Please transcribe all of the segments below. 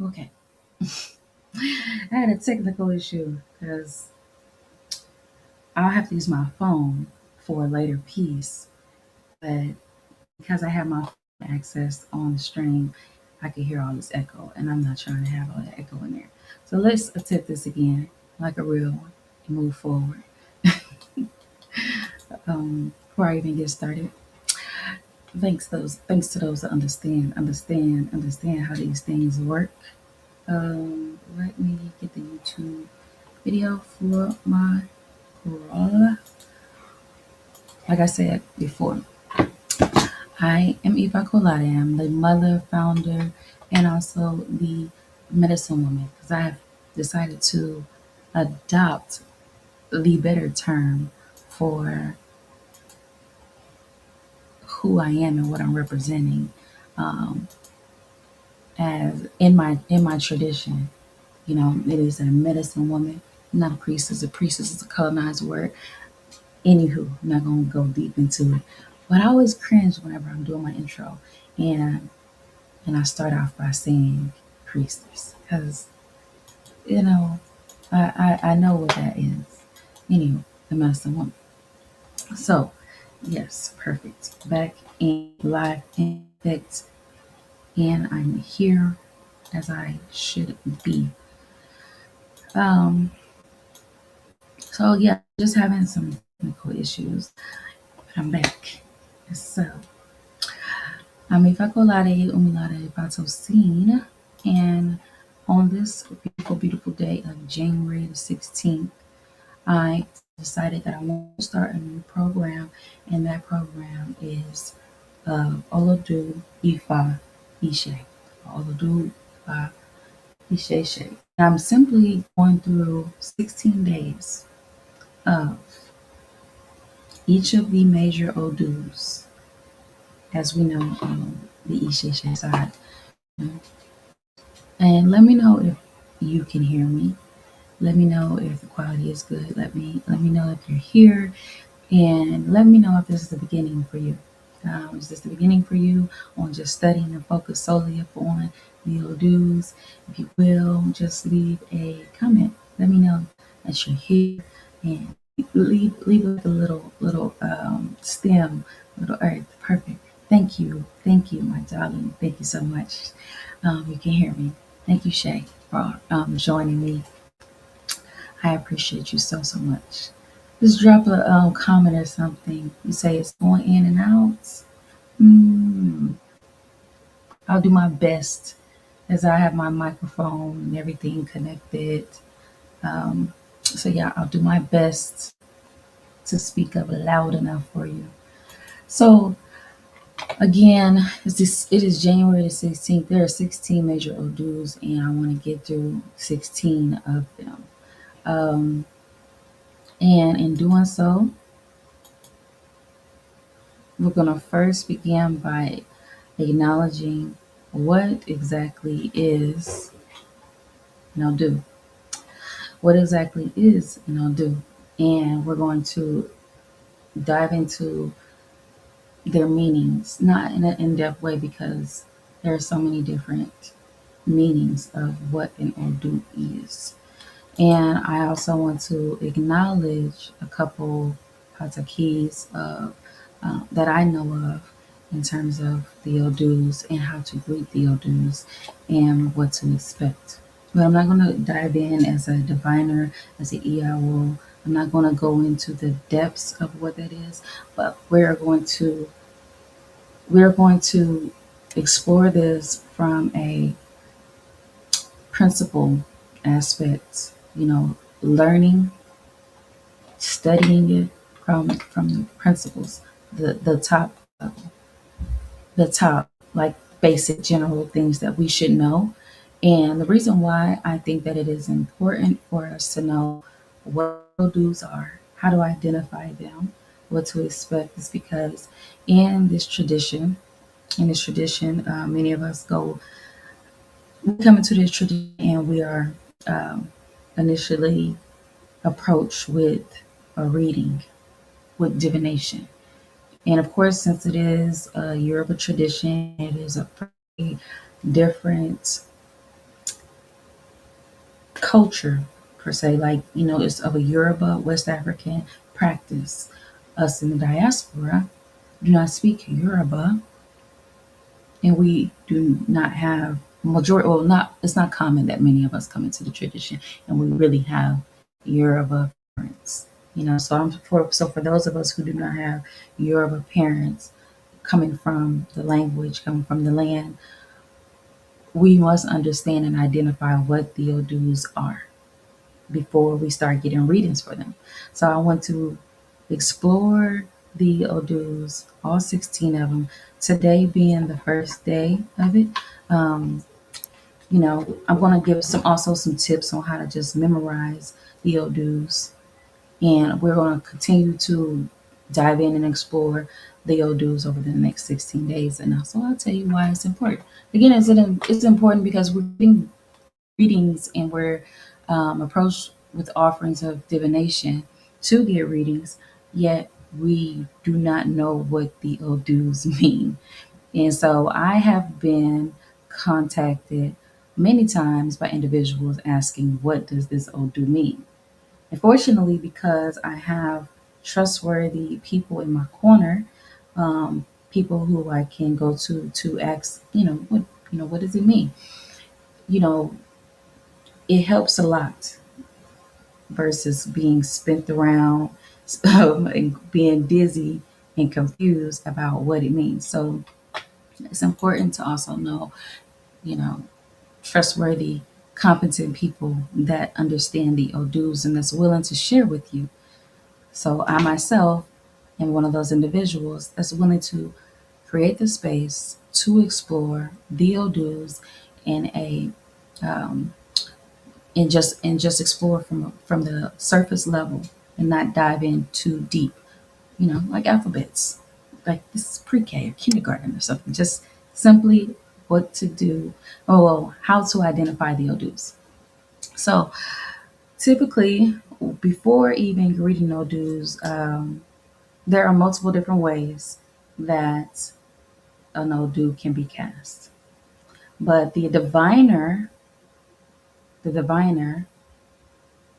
Okay. I had a technical issue because I'll have to use my phone for a later piece, but because I have my phone access on the stream, I can hear all this echo, and I'm not trying to have all that echo in there. So let's attempt this again, like a real one, and move forward. Before I even get started, thanks to those that understand how these things work. Let me get the YouTube video for my crawler. Like I said before, I am Eva Kolade. I'm the mother, founder, and also the medicine woman because I have decided to adopt the better term for who I am and what I'm representing um, as in my tradition. You know, it is a medicine woman, not a priestess. A priestess is a colonized word. Anywho, I'm not gonna go deep into it. But I always cringe whenever I'm doing my intro and I start off by saying priestess. Because, you know, I know what that is. Anyway, the medicine woman. So, yes, perfect. Back in live in effect, and I'm here as I should be. Um, so yeah, just having some technical issues, but I'm back. So I'm Ifakolade Umilade Batosine, and on this beautiful, beautiful day of January the 16th, I decided that I want to start a new program, and that program is Olodu Ifa Ishe. Olodu Ifa Ishe. I'm simply going through 16 days of each of the major Odus, as we know on the Ishe side. And let me know if you can hear me. Let me know if the quality is good. Let me know if you're here, and let me know if this is the beginning for you. Is this the beginning for you on just studying and focus solely upon the Odus? If you will, just leave a comment. Let me know that you're here, and leave like a little stem, little earth. Perfect. Thank you, my darling. Thank you so much. You can hear me. Thank you, Shay, for joining me. I appreciate you so so much. Just drop a comment or something. You say it's going in and out. Mm, I'll do my best as I have my microphone and everything connected. So yeah, I'll do my best to speak up loud enough for you. So again, it is January the 16th. There are 16 major Odus, and I want to get through 16 of them. Um, and in doing so, we're going to first begin by acknowledging what exactly is an Odu. What exactly is an Odu? And we're going to dive into their meanings, not in an in depth way because there are so many different meanings of what an Odu is. And I also want to acknowledge a couple patakis that I know of in terms of the Odus and how to greet the Odus and what to expect. But I'm not going to dive in as a diviner, as an EIO. I'm not going to go into the depths of what that is, but we're going to explore this from a principle aspect, learning, studying it from the principles, the top level, the top like basic general things that we should know. And the reason why I think that it is important for us to know what dues are, how to identify them, what to expect is because in this tradition, many of us we come into this tradition and we are um, initially approached with a reading, with divination. And of course, since it is a Yoruba tradition, it is a pretty different culture per se, like it's of a Yoruba, West African practice. Us in the diaspora do not speak Yoruba, and we do not have majority. Well, not it's not common that many of us come into the tradition, and we really have Yoruba parents. So for those of us who do not have Yoruba parents coming from the language, coming from the land, we must understand and identify what the Odus are before we start getting readings for them. So I want to explore the Odus, all 16 of them, today being the first day of it. Um, I'm going to give some tips on how to just memorize the Odus, and we're going to continue to dive in and explore the Odus over the next 16 days. And also, I'll tell you why it's important. Again, it's important because we're getting readings and we're approached with offerings of divination to get readings, yet we do not know what the Odus mean. And so I have been contacted many times by individuals asking, what does this Odu mean? Unfortunately, because I have trustworthy people in my corner, people who I can go to ask, what does it mean? You know, it helps a lot versus being spent around and being dizzy and confused about what it means. So it's important to also know, you know, trustworthy, competent people that understand the Odus and that's willing to share with you. So I myself am one of those individuals that's willing to create the space to explore the Odus in a um, and just explore from the surface level and not dive in too deep. Like alphabets, like this is pre-K or kindergarten or something. Just simply what to do, or well, how to identify the Odus. So typically, before even greeting Odus, there are multiple different ways that an Odu can be cast. But the diviner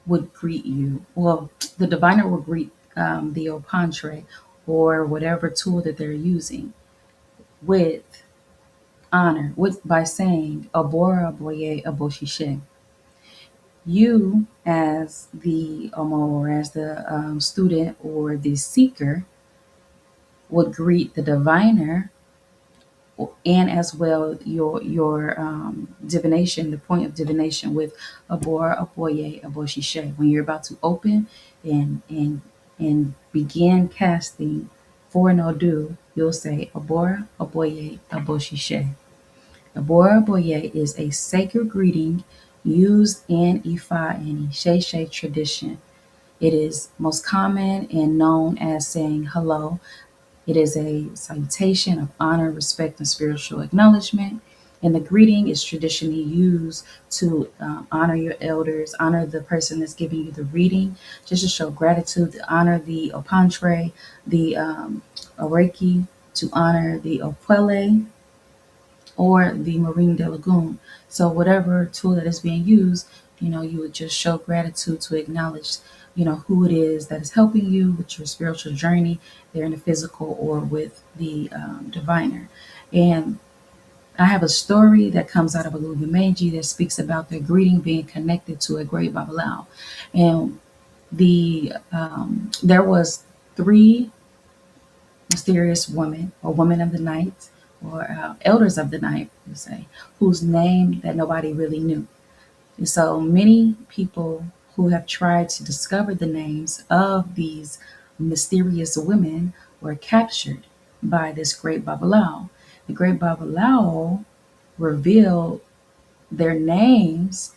would greet you. Well, the diviner will greet the opantre or whatever tool that they're using with honor, with by saying Abora Boye Aboshishe. You, as the or as the student or the seeker, would greet the diviner and as well your divination, the point of divination with Abor Aboye Aboshishe. When you're about to open and begin casting for an Odu, you'll say Abor Aboye Aboshishe. Abor Aboye is a sacred greeting used in Ifa and Isheshe tradition. It is most common and known as saying hello. It is a salutation of honor, respect, and spiritual acknowledgement. And the greeting is traditionally used to honor your elders, honor the person that's giving you the reading, just to show gratitude, to honor the opantre, the oreki, to honor the opele, or the marine de lagoon. So whatever tool that is being used, you would just show gratitude to acknowledge, who it is that is helping you with your spiritual journey, there in the physical or with the diviner. And I have a story that comes out of Olodu Meiji that speaks about the greeting being connected to a great Babalao. And there was three mysterious women or women of the night or elders of the night, we say, whose name that nobody really knew. And so many people who have tried to discover the names of these mysterious women were captured by this great Babalao. The great Babalao revealed their names.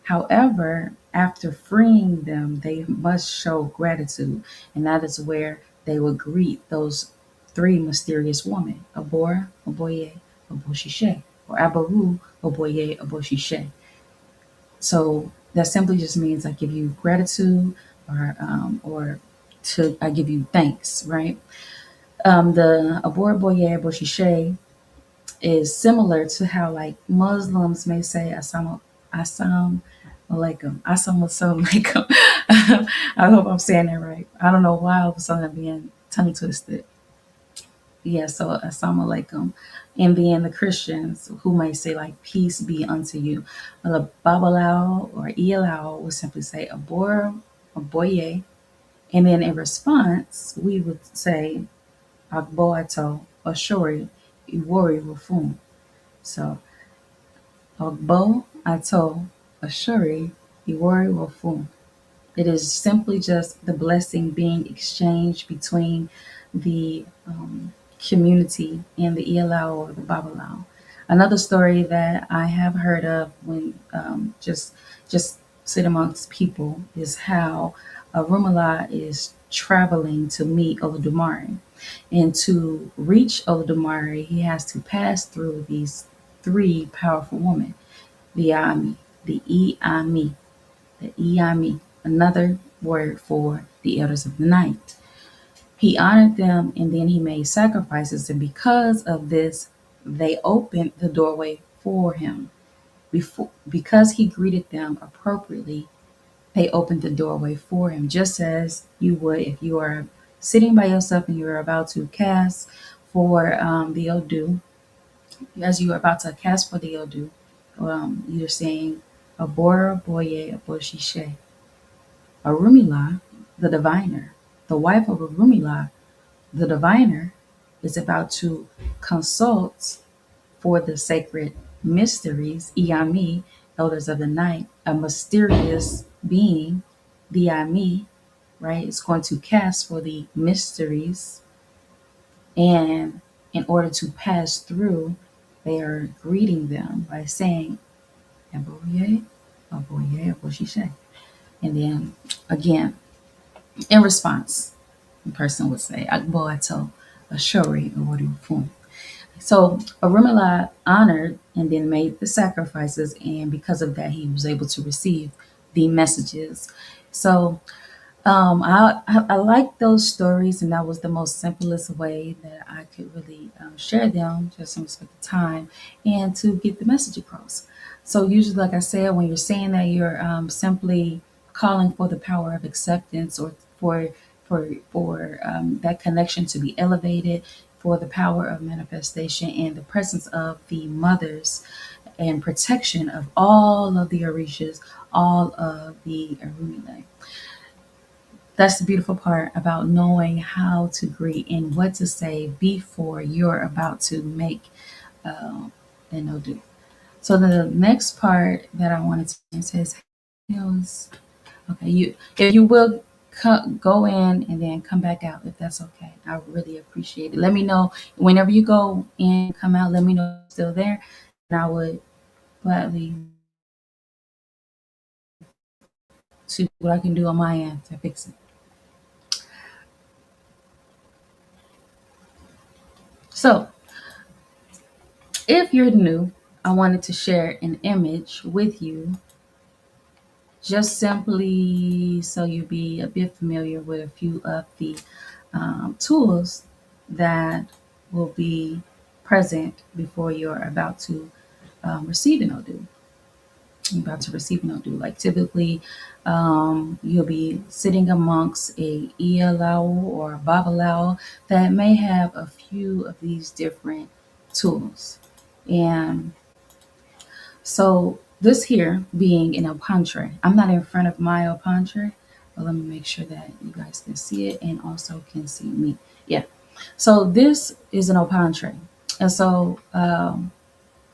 However, after freeing them, they must show gratitude, and that is where they would greet those three mysterious women, Abora, Oboye, Oboshishe, or Abaru, Oboye, Oboshishe. So that simply just means I give you gratitude, or to I give you thanks, right? The Abora Boye Boshishe is similar to how like Muslims may say Assam alaikum. Assalamu alaikum. I hope I'm saying that right. I don't know why all of a sudden I'm being tongue twisted. Yeah, so assalamu alaikum. And then the Christians who may say like peace be unto you. The Babalao or Ialao would simply say abor or boye. And then in response, we would say agboato or shori iwori rufum. So agbo ato ashuri iwori rufum. It is simply just the blessing being exchanged between the community and the Ialao or the Babalao. Another story that I have heard of when just sit amongst people is how Rumala is traveling to meet Olodumare. And to reach Olodumare, he has to pass through these three powerful women, the Ami, the Iami, the Iami, another word for the elders of the night. He honored them and then he made sacrifices, and because of this, they opened the doorway for him. Because he greeted them appropriately, they opened the doorway for him, just as you would if you are sitting by yourself and you're about to cast for the Odu. As you are about to cast for the Odu, you're saying Abora Boye Aboshishe. Arumila, the diviner, the wife of Arumila, the diviner, is about to consult for the sacred mysteries, Iyami, elders of the night, a mysterious being, the Iyami, right, is going to cast for the mysteries. And in order to pass through, they are greeting them by saying, Aboye, Aboye, Aboshishe. And then again, in response, the person would say, Agboato, Ashori, Olodu. So Arimala honored and then made the sacrifices, and because of that, he was able to receive the messages. So I like those stories, and that was the most simplest way that I could really share them, just in respect of time, and to get the message across. So usually, like I said, when you're saying that, you're simply calling for the power of acceptance, or for that connection to be elevated, for the power of manifestation, and the presence of the mothers and protection of all of the Orishas, all of the Arumile. That's the beautiful part about knowing how to greet and what to say before you're about to make uh, an Odu. So the next part that I wanted to say is, okay, you if you will go in and then come back out if that's okay. I really appreciate it. Let me know whenever you go in, come out. Let me know if you're still there, and I would gladly see what I can do on my end to fix it. So if you're new, I wanted to share an image with you, just simply so you be a bit familiar with a few of the tools that will be present before you're about to receive an Odu. You're about to receive an Odu. Like typically, you'll be sitting amongst a Ialao or a Babalao that may have a few of these different tools. And so this here being an Opantre, I'm not in front of my Opantre, but let me make sure that you guys can see it and also can see me. Yeah. So this is an Opantre. And so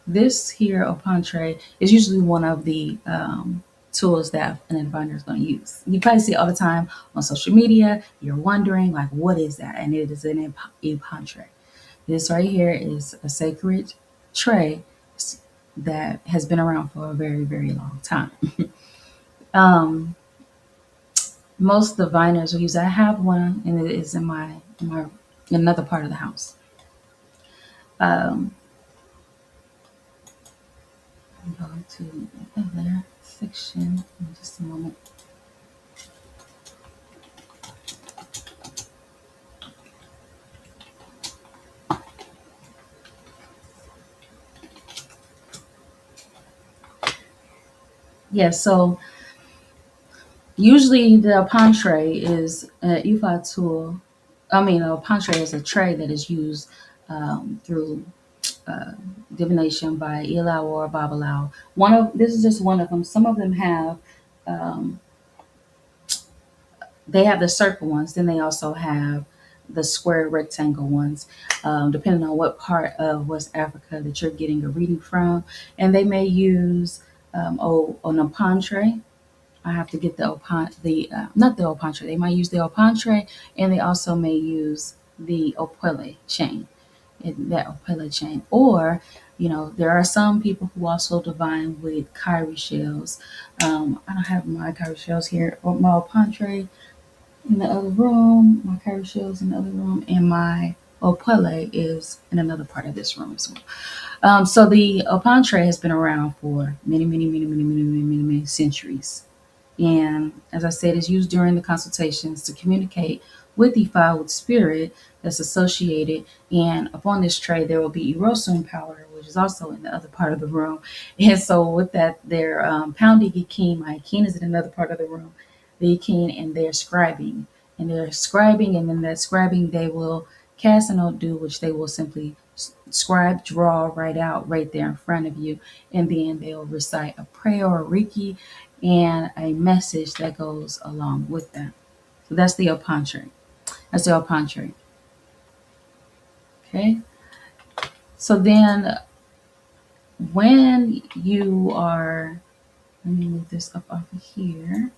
this here Opantre is usually one of the tools that an advisor is going to use. You probably see it all the time on social media. You're wondering like, what is that? And it is an Opantre. This right here is a sacred tray that has been around for a very, very long time. um, Most diviners will use. I have one, and it is in my another part of the house. Um, I'm going to the other section in just a moment. Yeah, so usually the upon tray is an Ifa tool. I mean, a upon tray is a tray that is used through uh, divination by Ilau or Babalao. One of this is just one of them. Some of them have um, they have the circle ones. Then they also have the square rectangle ones, depending on what part of West Africa that you're getting a reading from. And they may use an upon tray. I have to get the not the opantre. They might use the opantre, and they also may use the opele chain, that opele chain. Or, there are some people who also divine with Kyrie shells. I don't have my Kyrie shells here, or my opantre in the other room. My Kyrie shells in the other room, and my opele is in another part of this room as well. So the opantre has been around for many, many, many, many, many, many, many, many centuries. And as I said, it's used during the consultations to communicate with the file with spirit that's associated. And upon this tray, there will be erosum powder, which is also in the other part of the room. And so with that, they're pounding Yakin. My Yakin is in another part of the room. The Yakin, and they're scribing. And they're scribing, and in that scribing, they will cast an Odu, which they will simply scribe, draw, write out right there in front of you. And then they'll recite a prayer or a Riki and a message that goes along with that. So that's the Opantre. That's the Opantre. Okay. So then when you are, let me move this up off of here.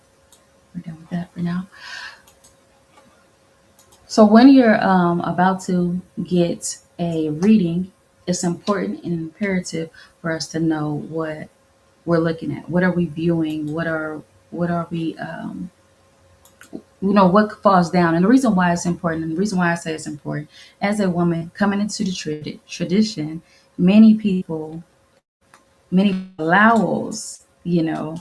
We're done with that for now. So when you're about to get a reading, it's important and imperative for us to know what we're looking at. What are we viewing? What are we what falls down. And the reason why it's important, and the reason why I say it's important, as a woman coming into the tradition, many people, many Laos, they're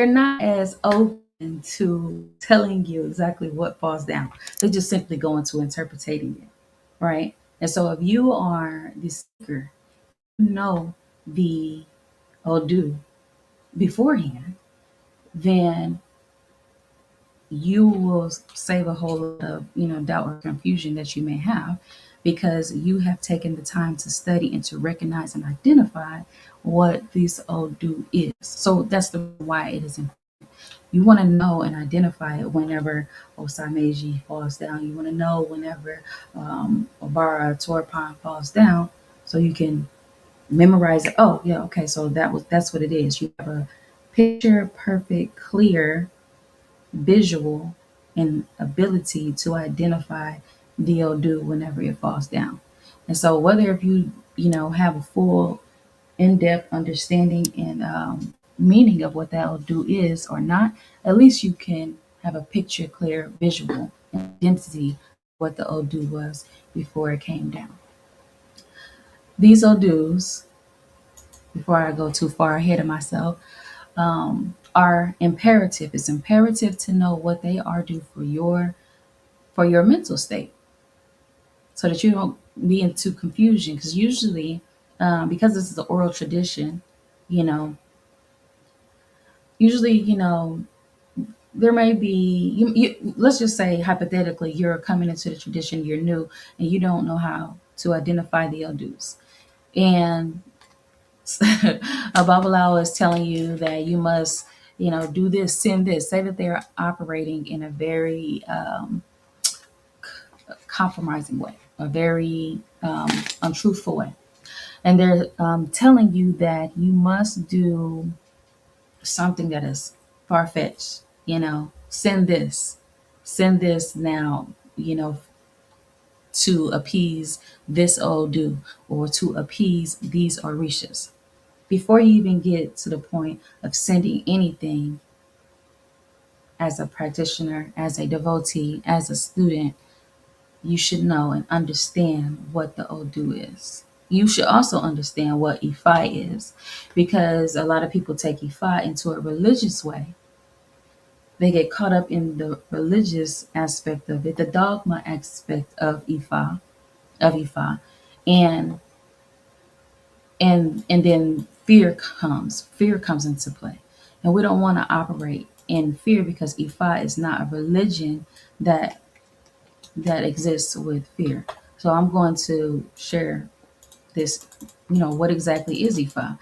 not as open to telling you exactly what falls down. They just simply go into interpreting it, right? And so if you are the seeker, you know the Odu beforehand, then you will save a whole lot of doubt or confusion that you may have, because you have taken the time to study and to recognize and identify what this Odu is. So that's the why it is important. You want to know and identify it whenever Osameji falls down. You want to know whenever Obara Torpan falls down, so you can memorize it. Oh yeah, okay, so that's what it is. You have a picture perfect, clear visual and ability to identify DO whenever it falls down. And so whether if have a full in-depth understanding and meaning of what that Odu is or not, at least you can have a picture clear visual identity of what the Odu was before it came down. These Odus, before I go too far ahead of myself, are imperative. It's imperative to know what they are due for your mental state, so that you don't be into confusion. Because usually, because this is an oral tradition, you know, usually, there may be let's just say hypothetically, you're coming into the tradition, you're new, and you don't know how to identify the odus, and a Babalawo is telling you that you must, do this, send this. Say that they're operating in a very compromising way, a very untruthful way. And they're telling you that you must do something that is far fetched, send this now, to appease this Odu, or to appease these Orishas. Before you even get to the point of sending anything, as a practitioner, as a devotee, as a student, you should know and understand what the Odu is. You should also understand what Ifa is, because a lot of people take Ifa into a religious way. They get caught up in the religious aspect of it, the dogma aspect of Ifa, and and then fear comes into play, and we don't want to operate in fear because Ifa is not a religion that exists with fear. So I'm going to share this, what exactly is Ifa.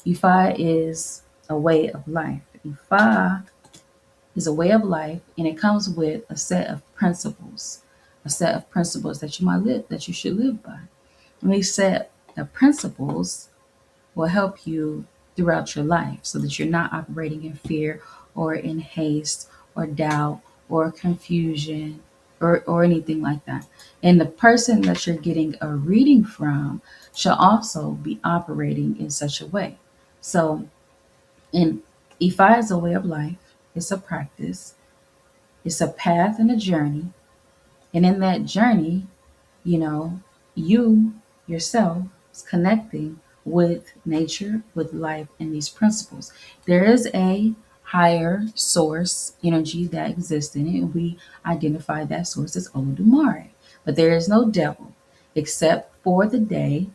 Ifa is a way of life. Ifa is a way of life, and it comes with a set of principles that you should live by. And these set of principles will help you throughout your life so that you're not operating in fear or in haste or doubt or confusion or anything like that. And the person that you're getting a reading from should also be operating in such a way. So, and Ifa is a way of life, it's a practice, it's a path and a journey. And in that journey, you know, you yourself is connecting with nature, with life, and these principles. There is a higher source energy that exists in it, and we identify that source as Olodumare. But there is no devil except for the day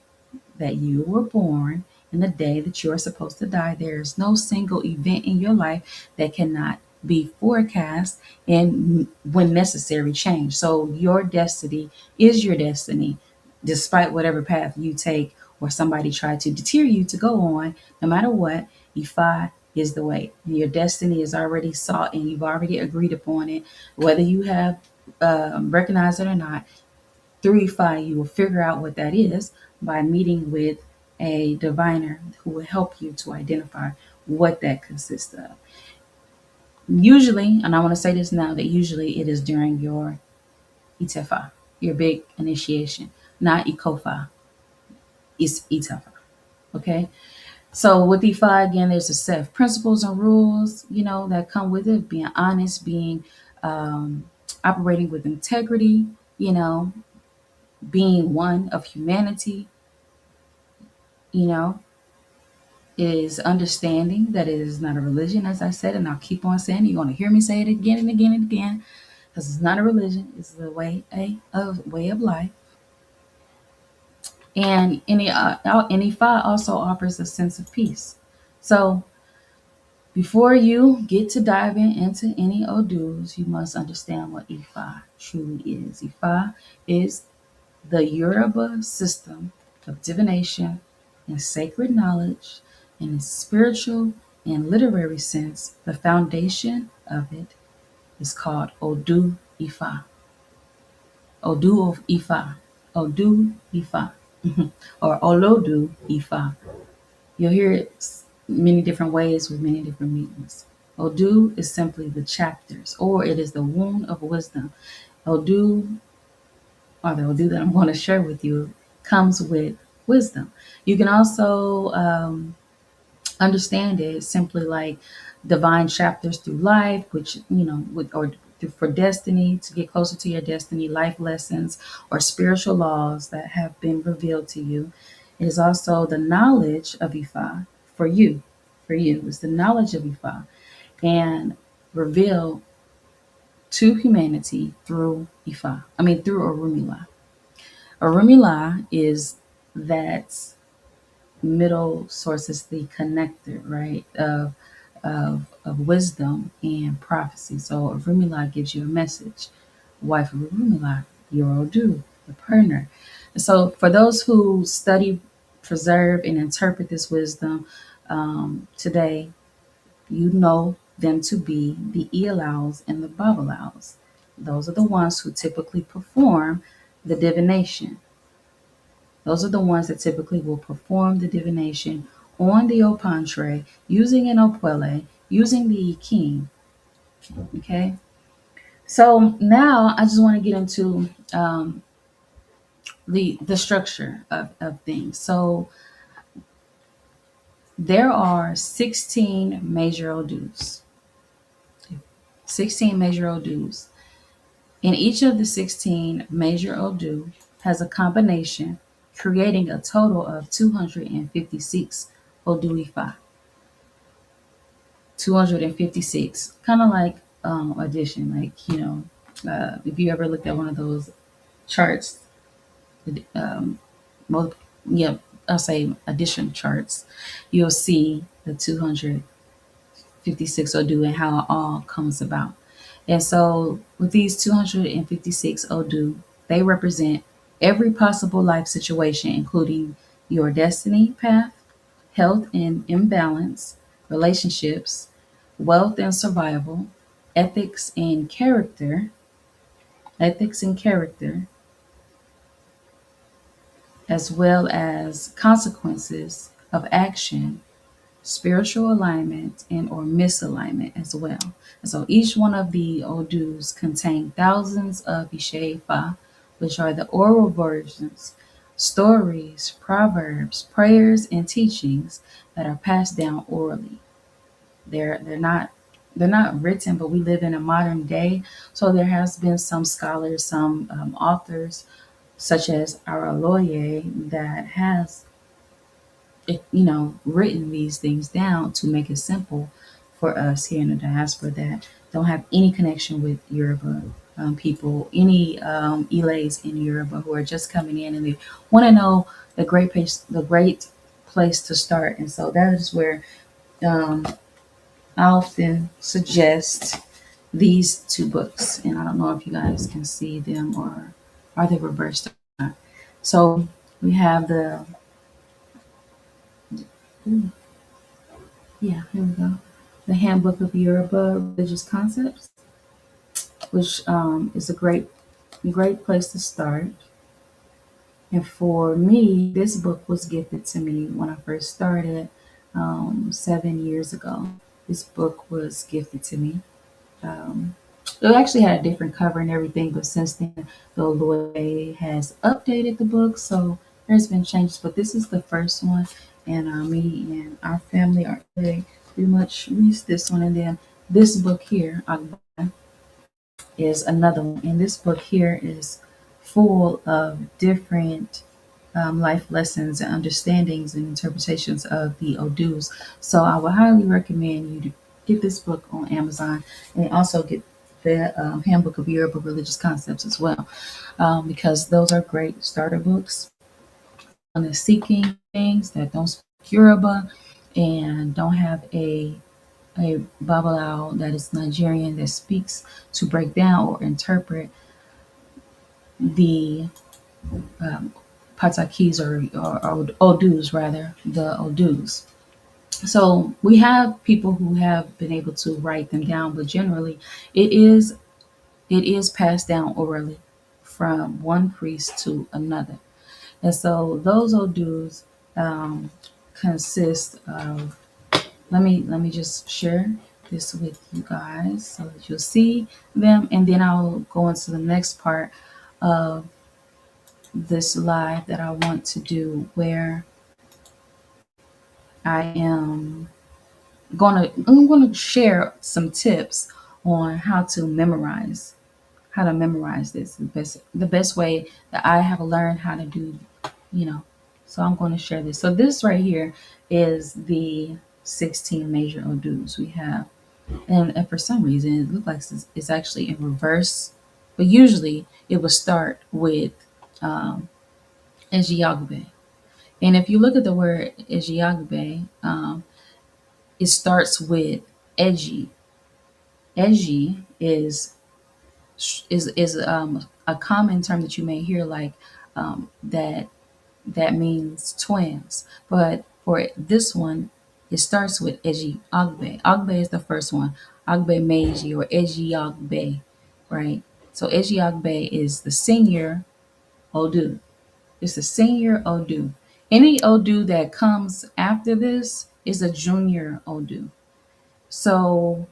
that you were born and the day that you are supposed to die. There is no single event in your life that cannot be forecast and when necessary change. So your destiny is your destiny, despite whatever path you take or somebody tried to deter you to go on. No matter what, Ifa is the way. And your destiny is already sought and you've already agreed upon it, whether you have recognized it or not. Through Ifa, you will figure out what that is by meeting with a diviner who will help you to identify what that consists of. Usually, and I want to say this now, that usually it is during your Itefa, your big initiation, not Ikofa, it's Itefa. Okay? So with Ifa, again, there's a set of principles and rules, that come with it, being honest, being operating with integrity, you know, being one of humanity, you know, is understanding that it is not a religion, as I said, and I'll keep on saying it. You're going to hear me say it again and again and again, because it's not a religion; it's a way of life. And any Ifa also offers a sense of peace. So before you get to diving into any Odus, you must understand what Ifa truly is. Ifa is the Yoruba system of divination and sacred knowledge. In a spiritual and literary sense, the foundation of it is called Odu Ifa. Odu of Ifa. Odu Ifa. Or Olodu Ifa. You'll hear it many different ways with many different meanings. Odu is simply the chapters, or it is the wound of wisdom. Odu, or the Odu that I'm going to share with you, comes with wisdom. You can also understand it simply like divine chapters through life, which, for destiny, to get closer to your destiny, life lessons, or spiritual laws that have been revealed to you. It is also the knowledge of Ifa for you. For you, it's the knowledge of Ifa and revealed to humanity through Ifa. I mean, through Orumila. Orumila is that middle source, is the connector, right, of wisdom and prophecy. So Orumila gives you a message. Wife of Orumila, your Odu, the partner. And so for those who study, preserve, and interpret this wisdom today, you know them to be the Ialaus and the Babalaus. Those are the ones who typically perform the divination. Those are the ones that typically will perform the divination on the Opantre, using an Opwele, using the King. Okay? So now I just want to get into the structure of things. So there are 16 major Odus. 16 major Odus. And each of the 16 major Odu has a combination, creating a total of 256 Oduifa. 256. Kind of like addition, like, if you ever looked at one of those charts, um, most, yeah, I'll say addition charts, you'll see the 256 Odu and how it all comes about. And so with these 256 Odu, they represent every possible life situation, including your destiny path, health and imbalance, relationships, wealth and survival, ethics and character, ethics and character, as well as consequences of action, spiritual alignment, and or misalignment as well. And so each one of the Odus contain thousands of Ishefa, which are the oral versions, stories, proverbs, prayers, and teachings that are passed down orally. They're not written, but we live in a modern day, so there has been some scholars, some authors, such as our Aloye, that has written these things down to make it simple for us here in the diaspora that don't have any connection with Yoruba people, any Ilays in Yoruba who are just coming in and they want to know the great place to start. And so that is where um, I often suggest these two books. And I don't know if you guys can see them or are they reversed or not. So we have yeah, here we go. The Handbook of Yoruba Religious Concepts, which is a great place to start. And for me, this book was gifted to me when I first started 7 years ago. This book was gifted to me. Um, it actually had a different cover and everything, but since then, the Lord has updated the book, so there's been changes. But this is the first one, and me and our family are pretty much reads this one, and then this book here, Agba, is another one, and this book here is full of different life lessons and understandings and interpretations of the Odus. So I would highly recommend you to get this book on Amazon and also get the Handbook of Yoruba Religious Concepts as well, because those are great starter books on the seeking things that don't speak Yoruba and don't have a Babalao that is Nigerian that speaks to break down or interpret the patakis or odus rather, the odus. So we have people who have been able to write them down, but generally it is it is passed down orally from one priest to another. And so those odus um, consist of, let me just share this with you guys so that you'll see them, and then I'll go into the next part of this live that I want to do where I'm gonna share some tips on how to memorize this the best way that I have learned how to do, you know. So I'm going to share this. So this right here is the 16 major odus we have, and for some reason it looks like it's actually in reverse, but usually it would start with Ejiagbe. And if you look at the word Ejiagbe, it starts with Eji. Eji is a common term that you may hear, like that means twins. But for this one, it starts with Eji Agbe. Agbe is the first one. Agbe Meiji or Eji Agbe, right? So Eji Agbe is the senior Odu. It's the senior Odu. Any Odu that comes after this is a junior Odu. So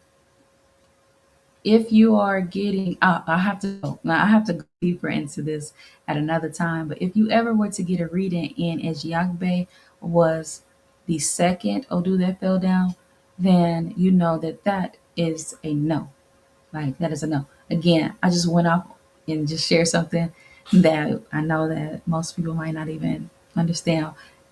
if you are getting, I have to go deeper into this at another time. But if you ever were to get a reading in Ejiagbe was the second Odu that fell down, then you know that that is a no. Like that is a no. Again, I just went off and just shared something that I know that most people might not even understand.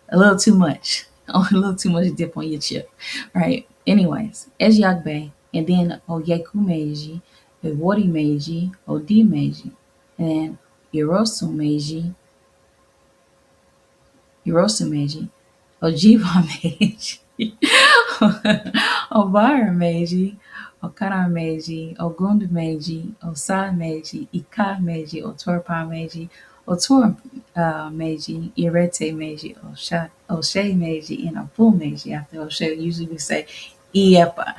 A little too much, a little too much dip on your chip, right? Anyways, Ejiagbe, and then Oyeku Meiji, Iwori Meiji, Odi Meiji, and then Irosu Meiji, Hirosu Meiji, Ojiba Meiji, Obara Meiji, Okara Meiji, Ogundu Meiji, Osa Meiji, Ika Meiji, Otorpa Meiji, Otor Meiji, Irete Meiji, Oshe Meiji, and Abu Meiji. After Oshe, usually we say Iepa.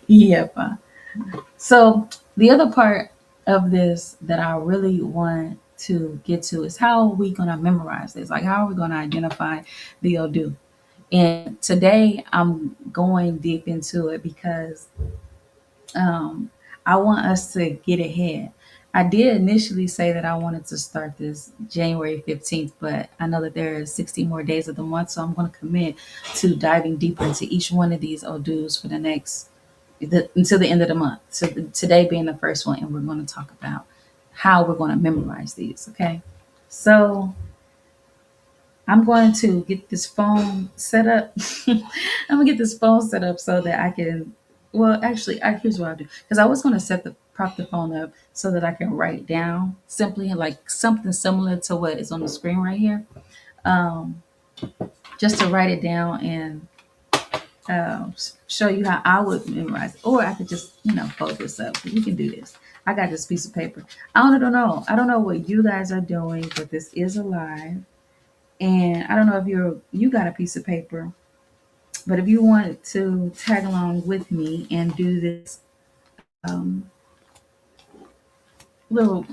Iepa. So the other part of this that I really want to get to is how are we going to memorize this? Like, how are we going to identify the Odu? And today I'm going deep into it because um, I want us to get ahead. I did initially say that I wanted to start this January 15th, but I know that there are 60 more days of the month, so I'm going to commit to diving deeper into each one of these Odus for the next until the end of the month. So today being the first one, and we're going to talk about how we're going to memorize these. Okay, so I'm going to get this phone set up. I'm gonna get this phone set up so that I can. Well, actually, here's what I'll do because I was going to prop the phone up so that I can write it down simply like something similar to what is on the screen right here. Um, just to write it down and show you how I would memorize it. Or I could just, fold this up. You can do this. I got this piece of paper. I don't know. I don't know what you guys are doing, but this is alive. And I don't know if you got a piece of paper, but if you wanted to tag along with me and do this um, little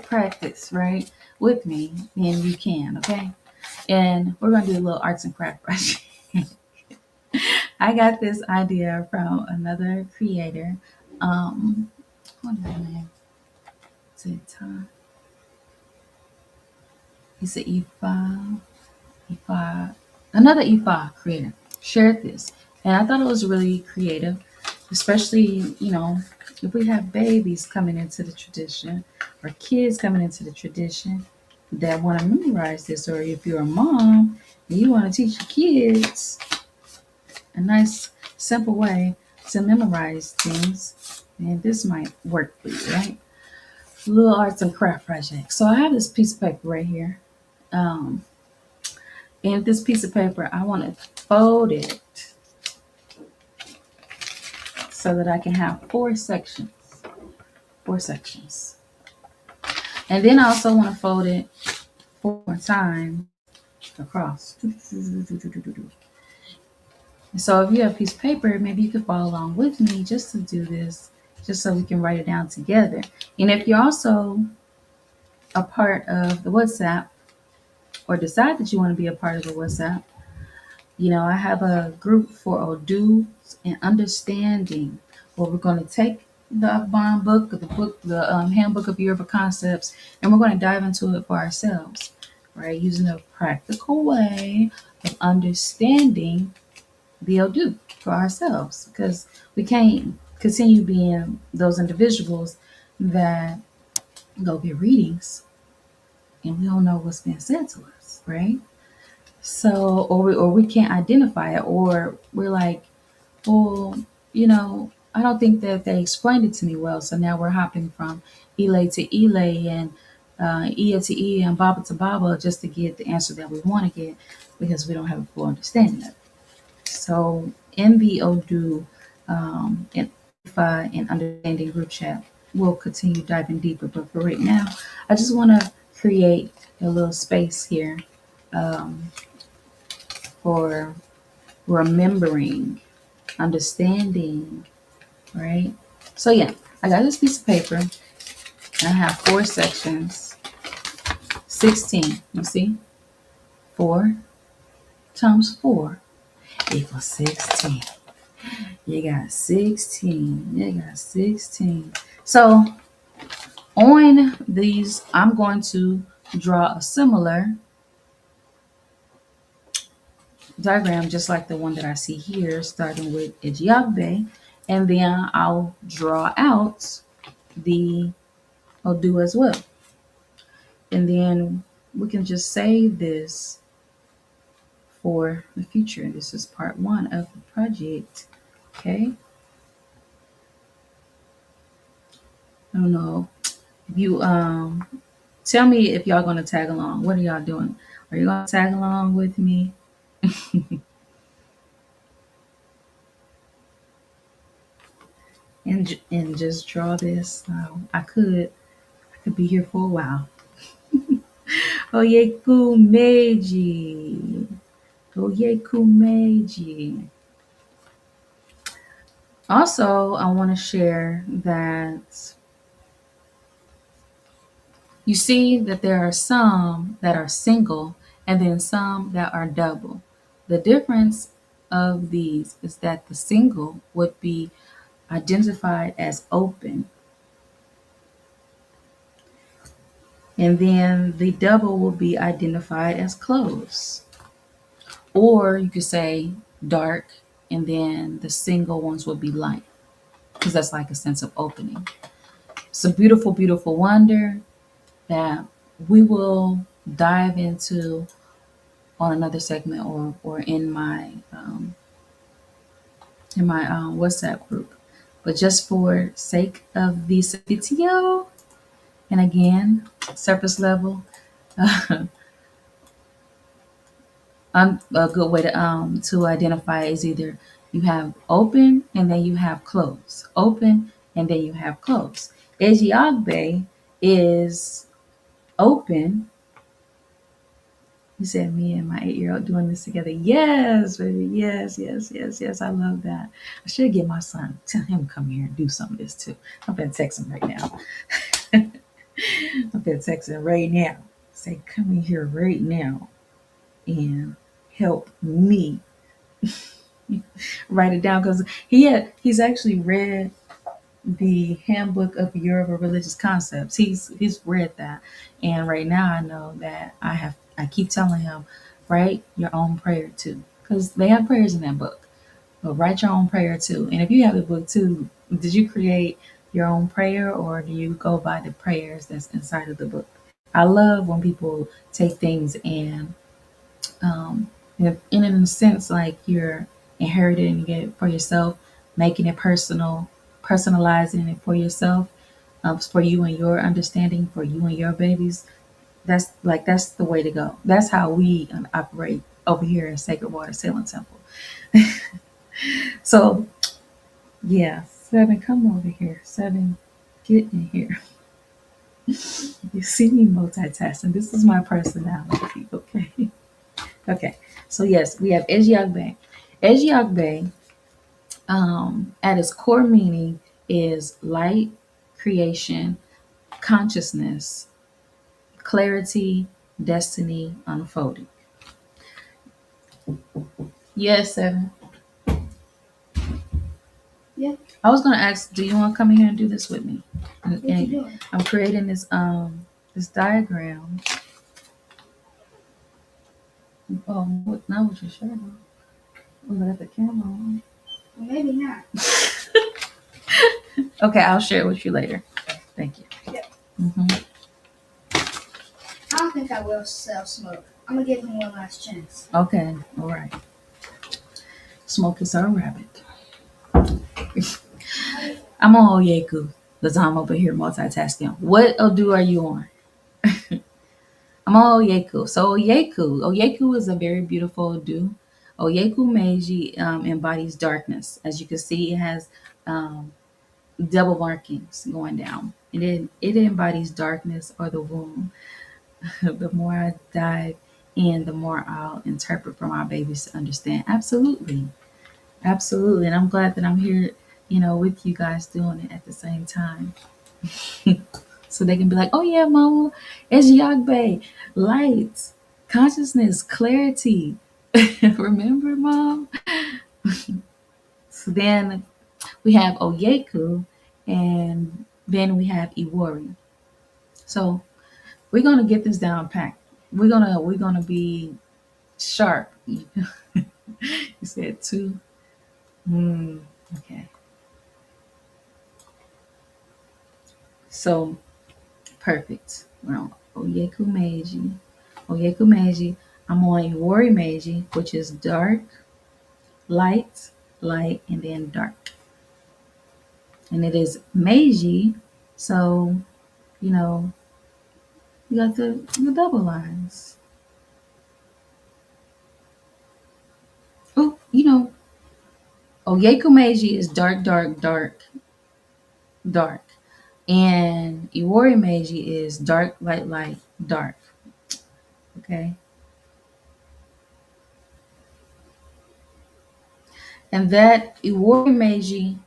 practice, right, with me, then you can, okay? And we're gonna do a little arts and craft project. I got this idea from another creator. What is his name? Is it He's an another Ifa creator shared this, and I thought it was really creative, especially if we have babies coming into the tradition or kids coming into the tradition that want to memorize this, or if you're a mom and you want to teach your kids a nice, simple way to memorize things, and this might work for you, right? Little arts and craft project. So I have this piece of paper right here. Um, and this piece of paper, I want to fold it so that I can have four sections. Four sections. And then I also want to fold it 4 times across. So if you have a piece of paper, maybe you could follow along with me just to do this, just so we can write it down together. And if you're also a part of the WhatsApp or decide that you want to be a part of the WhatsApp, I have a group for Odu and understanding where we're going to take the bond book, the handbook of Yoruba concepts, and we're going to dive into it for ourselves, right? Using a practical way of understanding the Odu for ourselves, because we can't continue being those individuals that go get readings and we don't know what's being said to us, right? So, or we can't identify it, or we're like, well, I don't think that they explained it to me well. So now we're hopping from Ile to Ile and Ia to Ia and Baba to Baba just to get the answer that we want to get because we don't have a full understanding of it. So in the Odu and Ifa and understanding group chat, we'll continue diving deeper. But for right now, I just want to create a little space here um, for remembering, understanding, right? So yeah, I got this piece of paper and I have 4 sections. 16, you see? 4 times 4 equals 16. You got 16. You got 16. So on these, I'm going to draw a similar diagram just like the one that I see here, starting with Ejiagbe, and then I'll draw out the Odu as well. And then we can just save this for the future. This is part 1 of the project. Okay. I don't know if you Tell me if y'all gonna tag along. What are y'all doing? Are you gonna tag along with me? And just draw this? I could be here for a while. Oyeku Meiji. Oyeku Meiji. Also, I want to share that you see that there are some that are single and then some that are double. The difference of these is that the single would be identified as open, and then the double will be identified as closed. Or you could say dark, and then the single ones will be light, because that's like a sense of opening. It's a beautiful, beautiful wonder that we will dive into on another segment, or in my WhatsApp group. But just for sake of this video, and again, surface level, a good way to identify is either you have open and then you have close, open and then you have close. Ejiagbe is open. You said me and my 8-year-old doing this together. Yes, baby. Yes, yes, yes, yes. I love that. I should get my son, tell him to come here and do some of this too. I'm gonna text him right now. I'm gonna text him right now. Say, come in here right now and help me write it down, because he's actually read the Handbook of Yoruba Religious Concepts. He's read that, and right now I know that I keep telling him, write your own prayer too, because they have prayers in that book. But write your own prayer too. And if you have the book too, did you create your own prayer, or do you go by the prayers that's inside of the book? I love when people take things and in a sense, like you're inheriting it for yourself, making it personal, personalizing it for yourself, for you and your understanding, for you and your babies. That's the way to go. That's how we operate over here in Sacred Water Sailing Temple. So yeah, Seven, come over here. Seven, get in here. You see me multitasking. This is my personality. Okay. Okay. So yes, we have Ejiagbe. Ejiagbe, at its core meaning, is light, creation, consciousness, clarity, destiny unfolding. Yes, Seven. Yeah. I was gonna ask, do you want to come in here and do this with me? What you doing? I'm creating this diagram. Oh, not with your shirt on. Oh, but at the camera on. Well, maybe not. Okay, I'll share it with you later. Thank you. Yeah. hmm I don't think I will sell smoke. I'm gonna give him one last chance. Okay, all right. Smoke is our rabbit. I'm on Oyeku because I'm over here multitasking. What Odu are you on? I'm on Oyeku. So Oyeku is a very beautiful Odu. Oyeku Meiji embodies darkness. As you can see, it has um, double markings going down. It embodies darkness or the womb. The more I dive in, the more I'll interpret for my babies to understand. Absolutely. Absolutely. And I'm glad that I'm here, with you guys doing it at the same time. So they can be like, oh yeah, mama, it's Yagbe, light, consciousness, clarity. Remember, mom? So then we have Oyeku, and then we have Iwori. So we're gonna get this down packed. We're gonna be sharp. You said two. Okay. So perfect. Well, Oyeku Meiji. Oyeku Meiji. I'm on Iwori Meiji, which is dark, light, light, and then dark. And it is Meiji. So, you know, You got the double lines. Oh, Oyeko Meiji is dark, dark, dark, dark. And Iwari Meiji is dark, light, light, dark. Okay. And that Iwari Meiji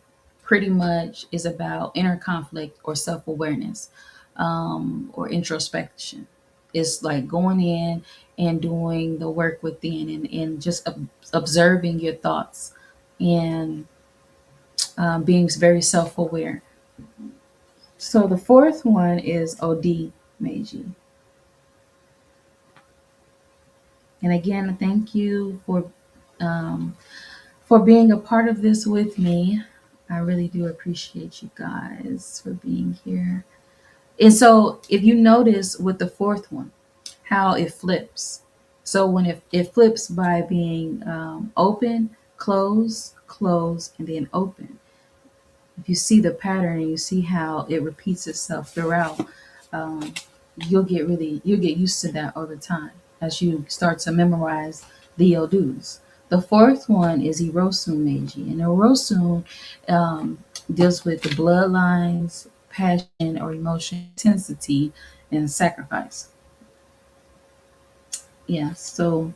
pretty much is about inner conflict or self awareness, or introspection. It's like going in and doing the work within, and just observing your thoughts, and being very self aware. So the fourth one is OD Meiji. And again, thank you um, for being a part of this with me. I really do appreciate you guys for being here. And so, if you notice with the fourth one, how it flips. So, when it flips by being open, close, close, and then open. If you see the pattern and you see how it repeats itself throughout, um, you'll get used to that over time as you start to memorize the Odus. The fourth one is Erosun Meiji, and Erosun um, deals with the bloodlines, passion or emotion intensity, and sacrifice. Yeah, so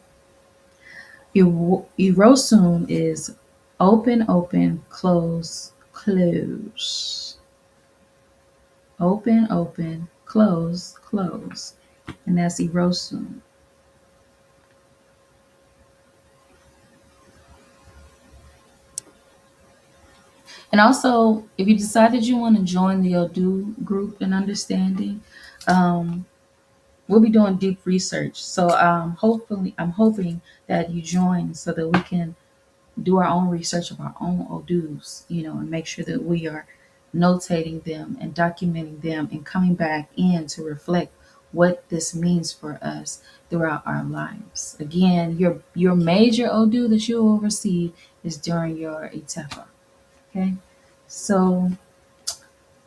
Erosun is open, open, close, close. Open, open, close, close. And that's Erosun. And also, if you decided you want to join the Odu group and understanding, um, we'll be doing deep research. So I'm hoping that you join so that we can do our own research of our own Odus, and make sure that we are notating them and documenting them and coming back in to reflect what this means for us throughout our lives. Again, your major Odu that you will receive is during your Itefa. Okay. So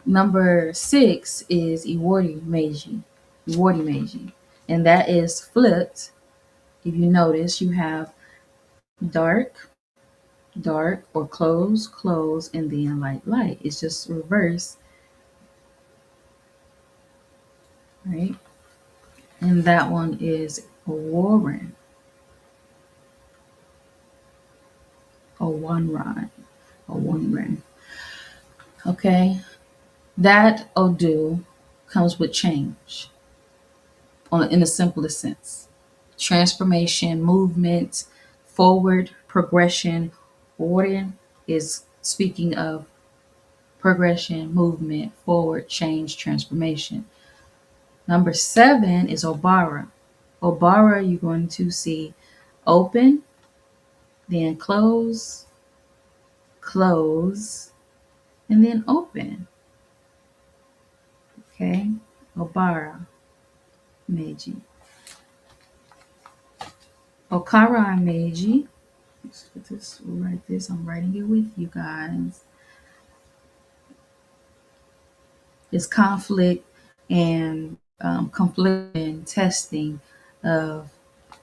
number 6 is Iwari Meiji. Iwari Meiji. And that is flipped. If you notice, you have dark, dark, or close, close, and then light, light. It's just reverse, right? And that one is a Warren, a one run, a one run. Okay. That Odu comes with change in the simplest sense. Transformation, movement, forward, progression. Warden is speaking of progression, movement, forward, change, transformation. Number 7 is Obara. Obara, you're going to see open, then close, close, and then open. Okay, Obara, Meiji. Okara Meiji. Let's put this, write this. I'm writing it with you guys. It's conflict and conflict and testing of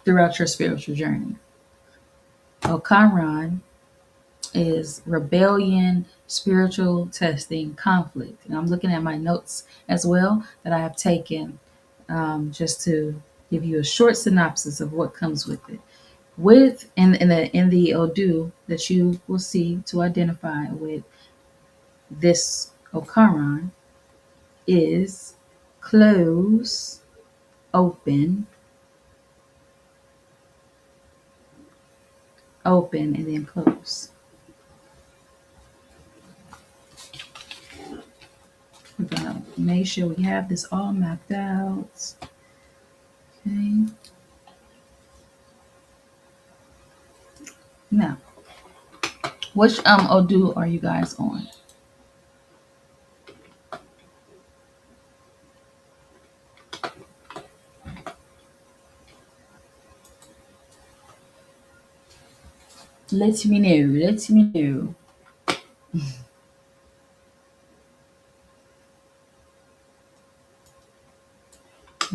throughout your spiritual journey. Okanran is rebellion, spiritual testing, conflict. And I'm looking at my notes as well that I have taken, just to give you a short synopsis of what comes with it. With in the Odu that you will see to identify with this Okaran is close, open, open, and then close. We're gonna make sure we have this all mapped out. Okay. Now, which Odu are you guys on? Let me know. Let me know.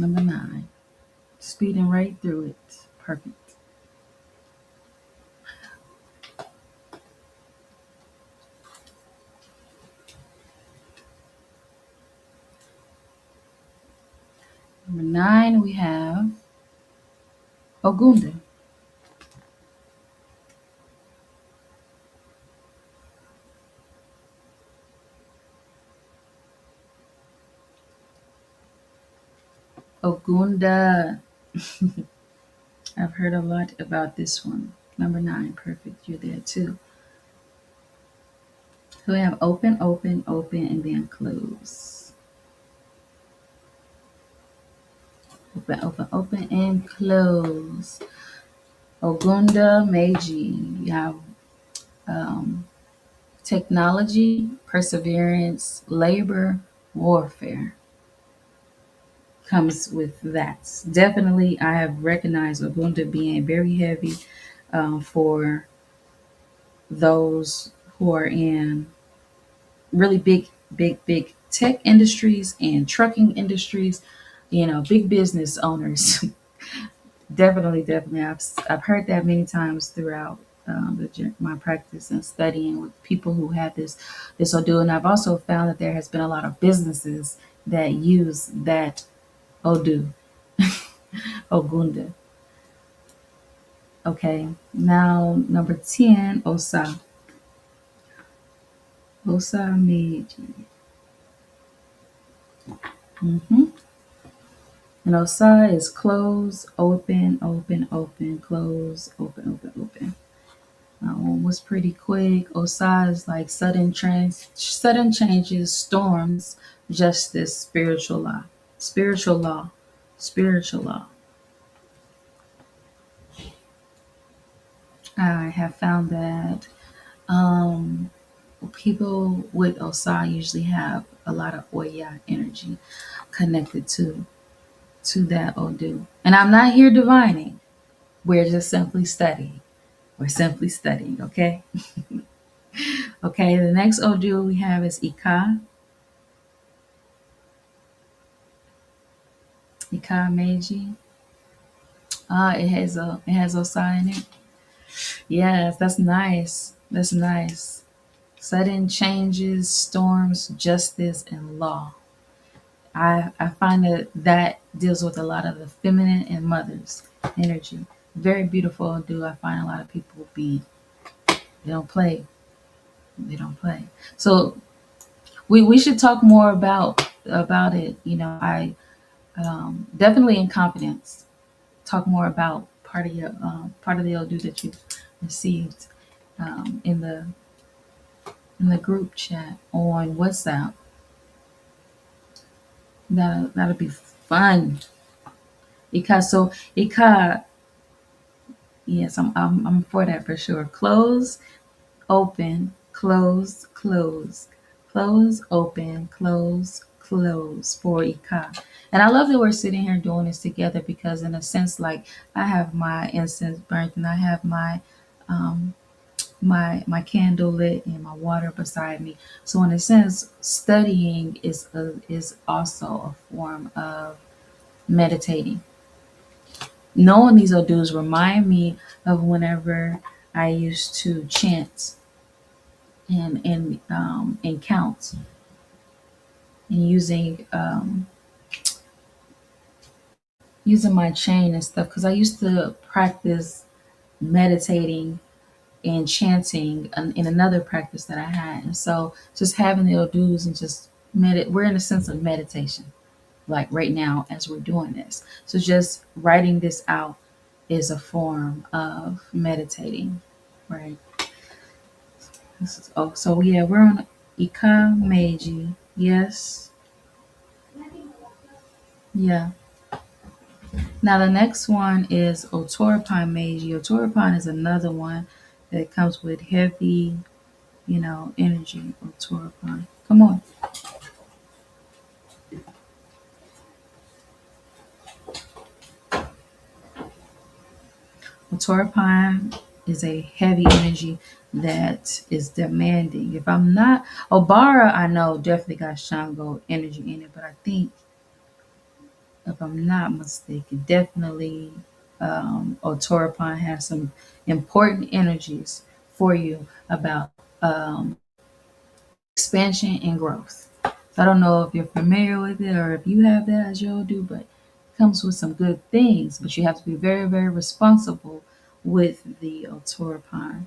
Number 9. Speeding right through it. Perfect. Number 9, we have Ogunda. Ogunda. I've heard a lot about this one. Number 9, perfect. You're there too. So we have open, open, open, and then close. Open, open, open, and close. Ogunda Meiji. You have um, technology, perseverance, labor, warfare comes with that. Definitely, I have recognized Ogunda being very heavy for those who are in really big tech industries and trucking industries, big business owners. Definitely. I've heard that many times throughout my practice and studying with people who have this Odu, and I've also found that there has been a lot of businesses that use that Odu, Ogunda. Okay, now number 10, Osa. Osa Meiji. hmm And Osa is close, open, open, open, close, open, open, open. That one was pretty quick. Osa is like sudden changes, storms, justice, spiritual law, spiritual law. I have found that um, people with Osa usually have a lot of Oya energy connected to that Odu. And I'm not here divining. We're just simply studying. We're simply studying, okay? Okay, the next Odu we have is Ika. Ika Meiji. It has Osa in it. Yes, that's nice. That's nice. Sudden changes, storms, justice, and law. I find that deals with a lot of the feminine and mothers energy. Very beautiful. Do I find a lot of people be they don't play. They don't play. So we should talk more about it. I definitely in confidence talk more about part of the Odu that you received in the group chat on WhatsApp. That'll be fun. Ika, yes, I'm for that for sure. Close, open, close, close, close, open, close, close for Ika. And I love that we're sitting here doing this together because in a sense, like I have my incense burnt and I have um my candle lit and my water beside me. So in a sense, studying is also a form of meditating. Knowing these odus remind me of whenever I used to chant and count and using my chain and stuff because I used to practice meditating and chanting in another practice that I had. And so just having the odus and just we're in a sense of meditation, like right now as we're doing this. So just writing this out is a form of meditating, right? So yeah, we're on Ika Meiji. Yes. Yeah. Now the next one is Otoripan Meiji. Otoripan is another one that comes with heavy, energy. Otoripan. Come on. Otoripan is a heavy energy that is demanding. If I'm not Obara, I know definitely got Shango energy in it, but I think if I'm not mistaken. Definitely, Otoropan has some important energies for you about expansion and growth. So I don't know if you're familiar with it or if you have that as you all do, but it comes with some good things. But you have to be very, very responsible with the Otoropan.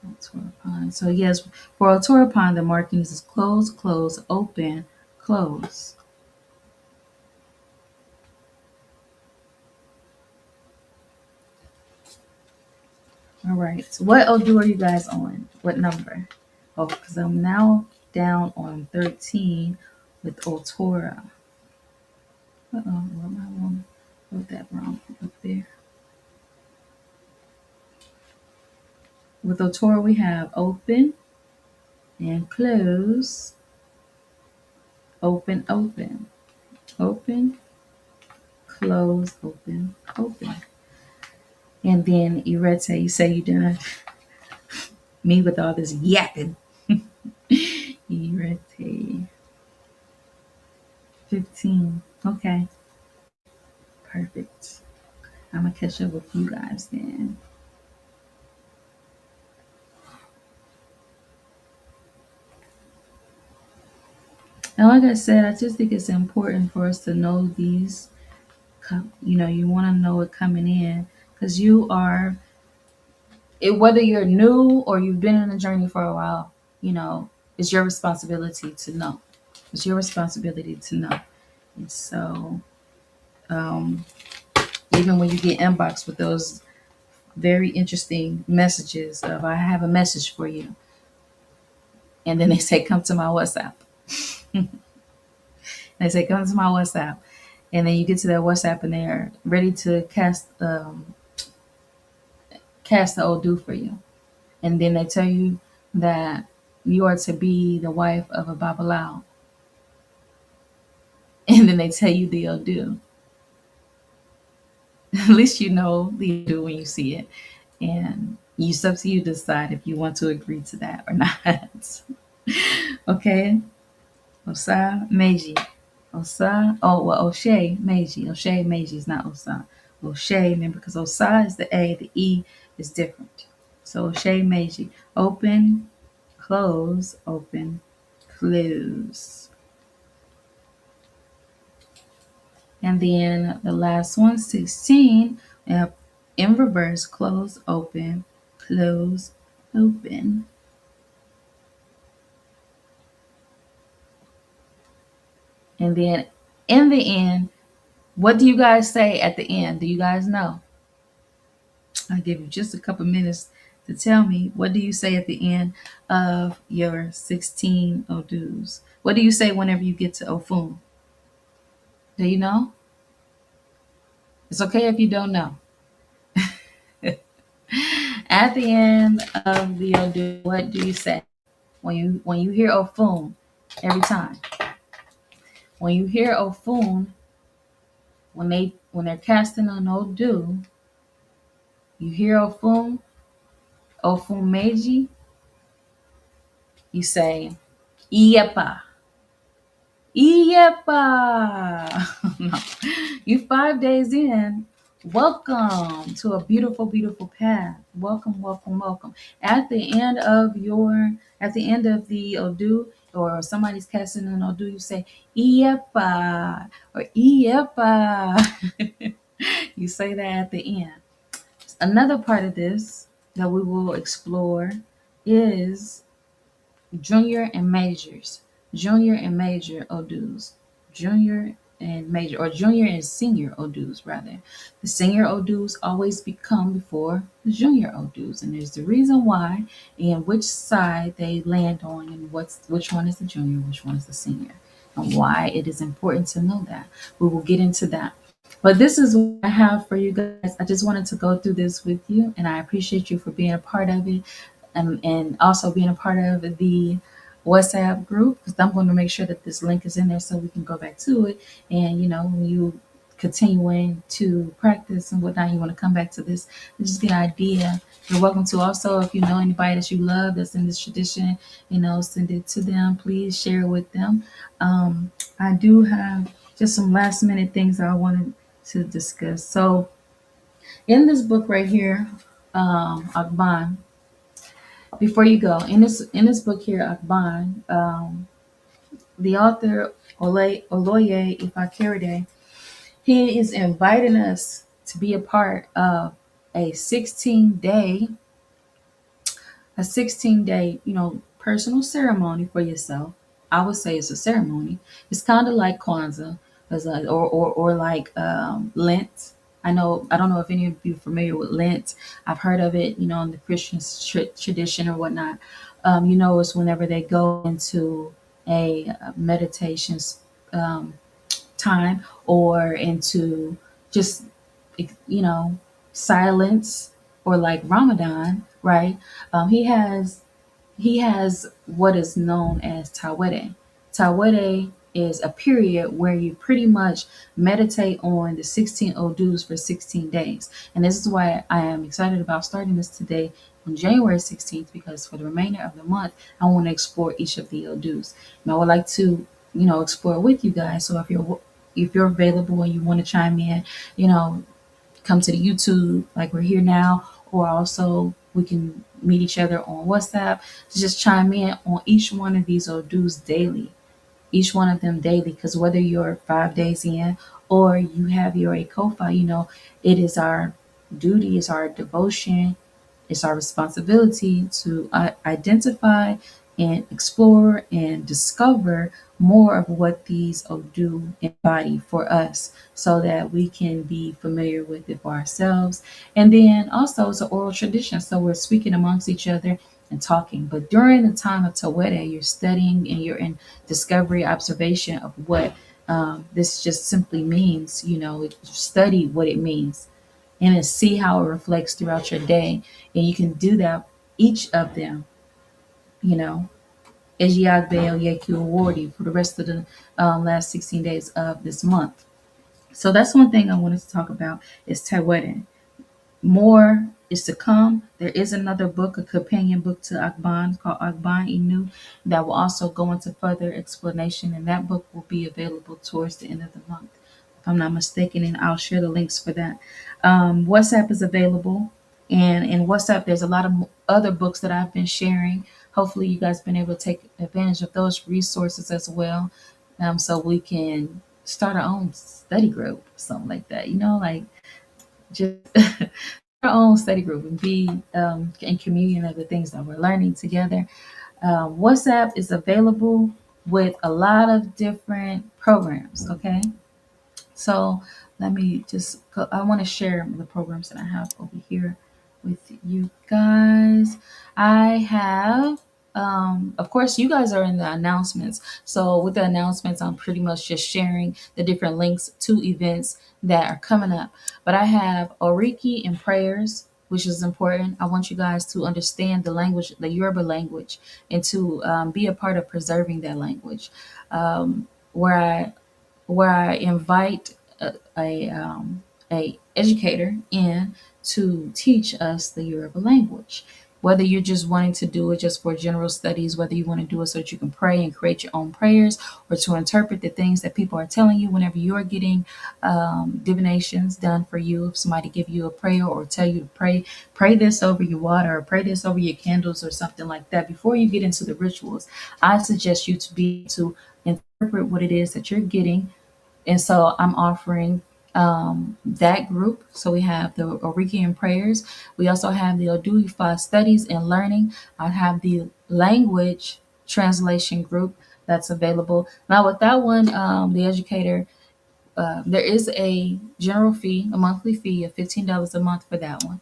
Otoropan. So yes, for Otoropan, the markings is close, close, open, close. All right. So what Odu are you guys on? What number? Oh, because I'm now down on 13 with Otora. Uh-oh, what am I wrong? Wrote that wrong up there. With Otora, we have open and close, open, open, open, close, open, open. And then Irete, you say you done me with all this yapping. Irete, 15. Okay, perfect. I'm gonna catch up with you guys then. And like I said, I just think it's important for us to know these. You want to know it coming in because you are whether you're new or you've been in a journey for a while. It's your responsibility to know. It's your responsibility to know. And so, um, even when you get inbox with those very interesting messages of "I have a message for you," and then they say "Come to my WhatsApp." They say "Come to my WhatsApp," and then you get to their WhatsApp and they're ready to cast the Odu for you. And then they tell you that you are to be the wife of a Babalao. And then they tell you the Odu. At least you know the Odu when you see it. And it's up to you to decide if you want to agree to that or not. Okay? Osa Meiji. Osa, oh, well, Oshe Meiji. Oshe Meiji is not Osa. Oshe, remember, because Osa is the A, the E is different. So Oshe Meiji. Open, close, open, close. And then the last one, 16, we have in reverse, close, close, open. And then in the end, what do you guys say at the end? Do you guys know? I'll give you just a couple minutes to tell me, what do you say at the end of your 16 Odus? What do you say whenever you get to Ofun? Do you know? It's okay if you don't know. At the end of the Odu, what do you say? When you hear Ofun every time. When you hear Ofun, when they're casting an Odu, you hear Ofun Meiji, you say Iepa. Iepa. No. You 5 days in. Welcome to a beautiful, beautiful path. Welcome, welcome, welcome. At the end of the Odu, or somebody's casting an Odu, you say Iepa or Iepa. You say that at the end. Another part of this that we will explore is junior and majors, junior and major Odus, junior and major, or junior and senior Odus rather. The senior Odus always become before the junior Odus, and there's the reason why and which side they land on, and which one is the junior, which one is the senior, and why it is important to know that. We will get into that. But this is what I have for you guys. I just wanted to go through this with you, and I appreciate you for being a part of it, and also being a part of the WhatsApp group, because I'm going to make sure that this link is in there so we can go back to it. And when you continuing to practice and whatnot, you want to come back to this and just get an idea. You're welcome to also, if you know anybody that you love that's in this tradition, send it to them. Please share it with them. I do have just some last minute things I wanted to discuss. So in this book right here, Akban, before you go, in this book here, Akban, the author Oloye Ifakiride, he is inviting us to be a part of a 16-day a 16-day, personal ceremony for yourself. I would say it's a ceremony. It's kind of like Kwanzaa, or like Lent. I don't know if any of you are familiar with Lent. I've heard of it, in the Christian tradition or whatnot. It's whenever they go into a meditation um, time or into just you know silence, or like Ramadan, right? He has what is known as Tawede. Tawede is a period where you pretty much meditate on the 16 Odus for 16 days. And this is why I am excited about starting this today on January 16th, because for the remainder of the month, I want to explore each of the Odus. And I would like to, explore with you guys. So if you're available and you want to chime in, you know, come to the YouTube like we're here now, or also we can meet each other on WhatsApp to just chime in on each one of these Odus daily, each one of them daily, because whether you're 5 days in or you have your Akofa, it is our duty, it's our devotion, it's our responsibility to identify and explore and discover more of what these Odu embody for us, so that we can be familiar with it for ourselves. And then also it's an oral tradition, so we're speaking amongst each other and talking. But during the time of Tawede, you're studying and you're in discovery, observation of what this just simply means. Study what it means and then see how it reflects throughout your day. And you can do that, each of them, you know, Ejiagbe Yeku Awardi for the rest of the last 16 days of this month. So that's one thing I wanted to talk about is Taweden. More is to come. There is another book, a companion book to Akban called Akban Inu, that will also go into further explanation, and that book will be available towards the end of the month, if I'm not mistaken, and I'll share the links for that. WhatsApp is available, and in WhatsApp, there's a lot of other books that I've been sharing. Hopefully, you guys been able to take advantage of those resources as well, so we can start our own study group, something like that. Like just our own study group and be in communion of the things that we're learning together. WhatsApp is available with a lot of different programs. Okay, so let me just go. I want to share the programs that I have over here with you guys. I have, of course, you guys are in the announcements. So with the announcements, I'm pretty much just sharing the different links to events that are coming up. But I have Oriki and prayers, which is important. I want you guys to understand the language, the Yoruba language, and to be a part of preserving that language. Where I invite a educator in to teach us the Yoruba language. Whether you're just wanting to do it just for general studies, whether you want to do it so that you can pray and create your own prayers, or to interpret the things that people are telling you whenever you're getting divinations done for you. If somebody give you a prayer or tell you to pray this over your water or pray this over your candles or something like that. Before you get into the rituals, I suggest you to be able to interpret what it is that you're getting, and so I'm offering that group. So we have the Origian prayers. We also have the Oduifa studies and learning. I have the language translation group that's available. Now with that one, the educator, there is a general fee, a monthly fee of $15 a month for that one.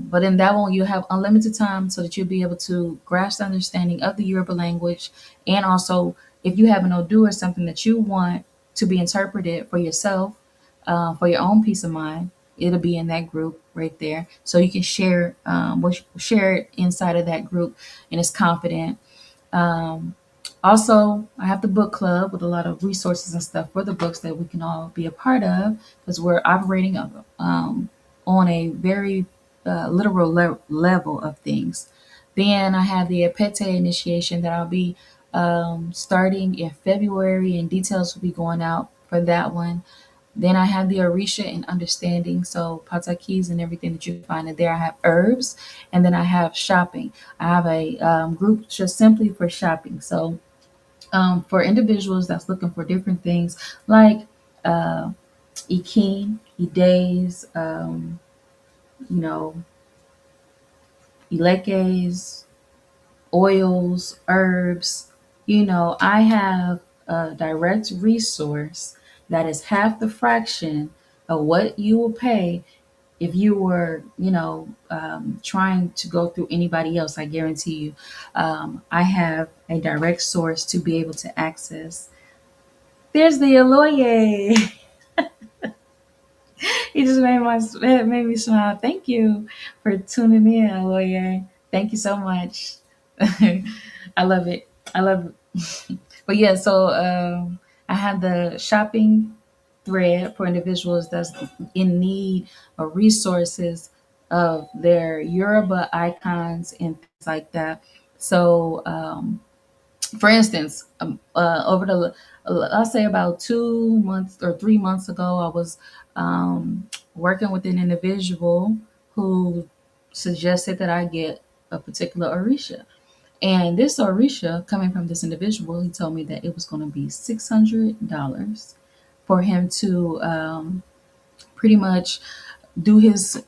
But in that one, you have unlimited time so that you'll be able to grasp the understanding of the Yoruba language. And also, if you have an Odu or something that you want to be interpreted for yourself, for your own peace of mind, it'll be in that group right there. So you can share it inside of that group, and it's confident. Um, Also, I have the book club with a lot of resources and stuff for the books that we can all be a part of, because we're operating on a very literal level of things. Then I have the Apete initiation that I'll be starting in February, and details will be going out for that one. Then I have the Orisha and understanding, so patakis and everything that you find in there. I have herbs, and then I have shopping. I have a group just simply for shopping. So for individuals that's looking for different things like uh, Ikin, Idays, you know, Ilekes, oils, herbs. I have a direct resource that is half the fraction of what you will pay if you were, trying to go through anybody else. I guarantee you, I have a direct source to be able to access. There's the Aloye. He just made me smile. Thank you for tuning in, Aloye. Thank you so much. I love it. I love it. But yeah, so I have the shopping thread for individuals that's in need of resources of their Yoruba icons and things like that. So for instance, over the, I'll say about 2 months or 3 months ago, I was working with an individual who suggested that I get a particular Orisha. And this Orisha, coming from this individual, he told me that it was going to be $600 for him to pretty much do his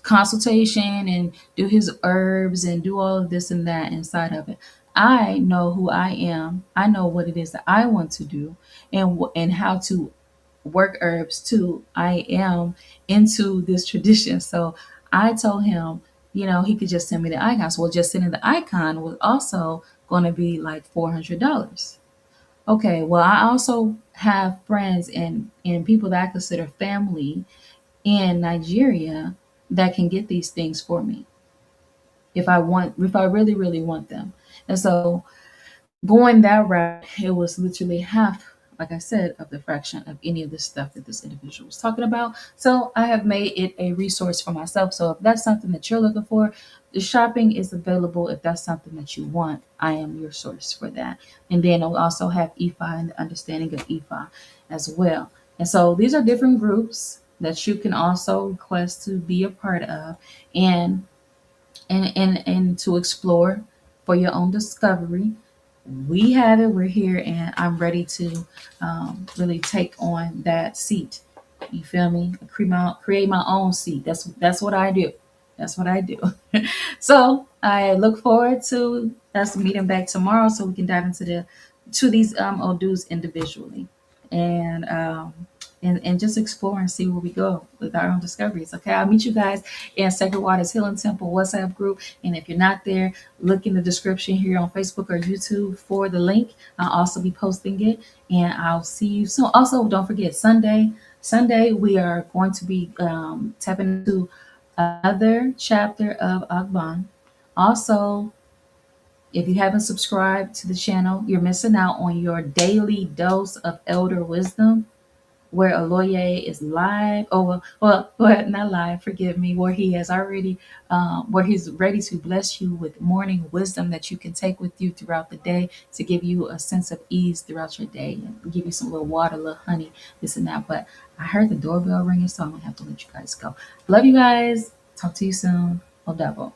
consultation and do his herbs and do all of this and that inside of it. I know who I am. I know what it is that I want to do, and how to work herbs too. I am into this tradition. So I told him, he could just send me the icons. Well, just sending the icon was also going to be like $400. Okay, well, I also have friends and people that I consider family in Nigeria that can get these things for me if I really, really want them. And so going that route, it was literally half, like I said, of the fraction of any of the stuff that this individual was talking about. So I have made it a resource for myself. So if that's something that you're looking for, the shopping is available. If that's something that you want, I am your source for that. And then I'll also have IFA and the understanding of IFA as well. And so these are different groups that you can also request to be a part of and and to explore for your own discovery. We have it, we're here, and I'm ready to really take on that seat. You feel me? Create my own seat. That's what I do. That's what I do. So I look forward to us meeting back tomorrow so we can dive into these Odus individually. And just explore and see where we go with our own discoveries. Okay, I'll meet you guys in Sacred Waters Healing Temple WhatsApp group. And if you're not there, look in the description here on Facebook or YouTube for the link. I'll also be posting it, and I'll see you soon. Also, don't forget Sunday we are going to be tapping into another chapter of Agban. Also, if you haven't subscribed to the channel, you're missing out on your daily dose of elder wisdom where Aloye is live. Oh, well, not live, forgive me, where he has already, where he's ready to bless you with morning wisdom that you can take with you throughout the day to give you a sense of ease throughout your day and give you some little water, a little honey, this and that. But I heard the doorbell ringing, so I'm going to have to let you guys go. Love you guys. Talk to you soon. Odabo.